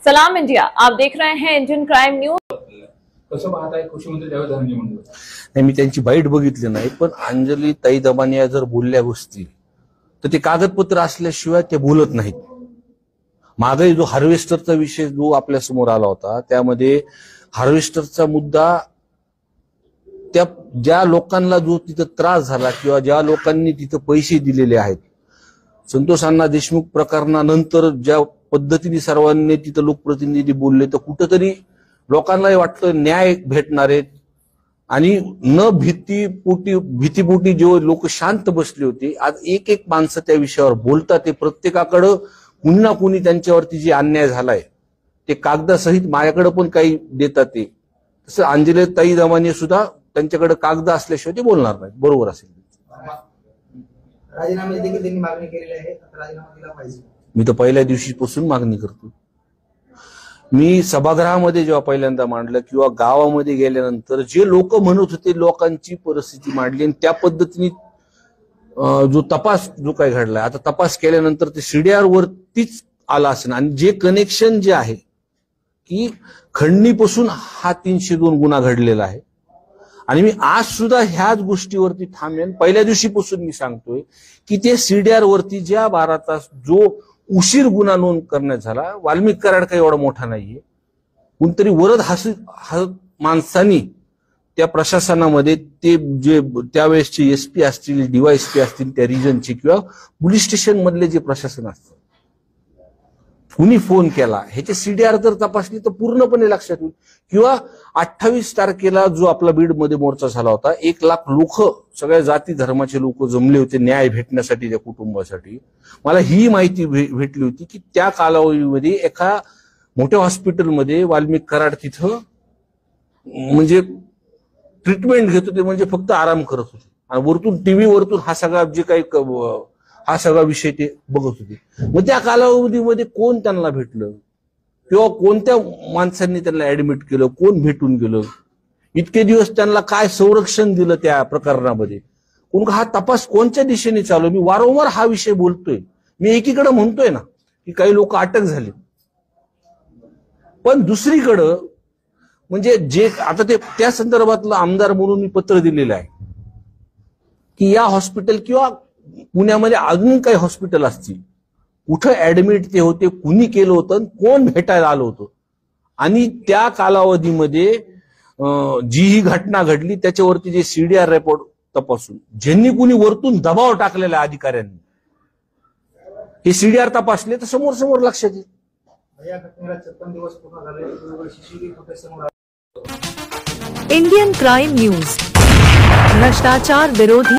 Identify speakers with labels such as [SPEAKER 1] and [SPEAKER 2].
[SPEAKER 1] सलाम इंडिया, आप देख रहे हैं इंडियन क्राइम न्यूज।
[SPEAKER 2] कसं पाहताय कृषी मंत्री त्यावेळी धनंजय मुंडे?
[SPEAKER 3] नाही, मी त्यांची बाईट बघितली नाही, पण अंजली ताई दमानिया जर बोलल्या गोष्टी तर ते कागदपत्र असल्याशिवाय ते बोलत नाहीत. मागे जो हार्वेस्टरचा विषय जो आपल्या समोर आला होता, त्यामध्ये हार्वेस्टरचा मुद्दा त्या ज्या लोकांना जो तिथं त्रास झाला किंवा ज्या लोकांनी तिथं पैसे दिलेले आहेत, संतोष अण्णा देशमुख प्रकरणानंतर ज्या पद्धतीने सर्वांनी तिथं लोकप्रतिनिधी बोलले, तर कुठंतरी लोकांनाही वाटतं न्याय भेटणार आहेत. आणि न भीतीपोटी जो लोक शांत बसले होते, आज एक एक माणसं त्या विषयावर बोलतात. ते प्रत्येकाकडं कुणी ना कुणी त्यांच्यावरती जे अन्याय झालाय ते कागदासहित माझ्याकडे पण काही देतात. ते तसं अंजली ताई दमानिया सुद्धा त्यांच्याकडे कागद असल्याशिवाय ते बोलणार नाहीत. बरोबर असेल.
[SPEAKER 4] राजीनामे देखील त्यांनी मागणी केलेली आहे, राजीनामा दिला पाहिजे.
[SPEAKER 3] मी तर पहिल्या दिवशीपासून मागणी करतो. मी सभागृहामध्ये जेव्हा पहिल्यांदा मांडलं किंवा गावामध्ये गेल्यानंतर जे लोक म्हणत होते, लोकांची परिस्थिती मांडली आणि त्या पद्धतीने जो तपास जो काही घडलाय, आता तपास केल्यानंतर ते सीडीआर वरतीच आला असेल. आणि जे कनेक्शन जे आहे की खंडणीपासून हा 302 गुन्हा घडलेला आहे. आणि मी आज सुद्धा ह्याच गोष्टीवरती थांबेन. पहिल्या दिवशीपासून मी सांगतोय की ते सीडीआर वरती ज्या 12 तास जो उशीर गुन्हा नोंद करण्यात झाला, वाल्मिक कराड काही एवढा मोठा नाहीये. कोणतरी वरद माणसांनी त्या प्रशासनामध्ये ते जे त्यावेळेसचे एसपी असतील, डीवायएसपी असतील त्या रिजनचे किंवा पोलीस स्टेशन मधले जे प्रशासन असतं, कुणी फोन केला ह्याचे सीडीआर जर तपासली तर पूर्णपणे लक्षात येईल. किंवा 28 तारखेला जो आपला बीडमध्ये मोर्चा झाला होता, 1 लाख लोक, सगळ्या जाती धर्माचे लोक जमले होते न्याय भेटण्यासाठी त्या कुटुंबासाठी. मला ही माहिती भेटली होती की त्या कालावधीमध्ये एका मोठ्या हॉस्पिटलमध्ये वाल्मिक कराड तिथं म्हणजे ट्रीटमेंट घेत होते, म्हणजे फक्त आराम करत होते. आणि वरतून टीव्ही वरतून हा सगळा जे काही हा सगळा विषय ते बघत होते. मग त्या कालावधीमध्ये कोण त्यांना भेटलं किंवा कोणत्या माणसांनी त्यांना ऍडमिट केलं, कोण भेटून गेलं, इतके दिवस त्यांना काय संरक्षण दिलं त्या प्रकरणामध्ये, हा तपास कोणत्या दिशेने चालू. मी वारंवार हा विषय बोलतोय. मी एकीकडे म्हणतोय ना की काही लोक अटक झाले, पण दुसरीकडं म्हणजे जे आता ते त्या संदर्भातलं आमदार म्हणून मी पत्र दिलेलं आहे की या हॉस्पिटल किंवा पुण्यामध्ये अजून काही हॉस्पिटल असतील, कुठं ऍडमिट ते होते, कुणी केलं होतं, कोण भेटायला आलं होतं, आणि त्या कालावधीमध्ये जी ही घटना घडली त्याच्यावरती जे सीडीआर रिपोर्ट तपासून ज्यांनी कुणी वरतून दबाव टाकलेला अधिकाऱ्यांनी हे सीडीआर तपासले तर समोर समोर लक्षात येईल.
[SPEAKER 4] या घटनेला 56 दिवस पूर्ण झाले. सीसीटीव्ही फुटेज समोर
[SPEAKER 1] इंडियन क्राइम न्यूज, भ्रष्टाचार विरोधी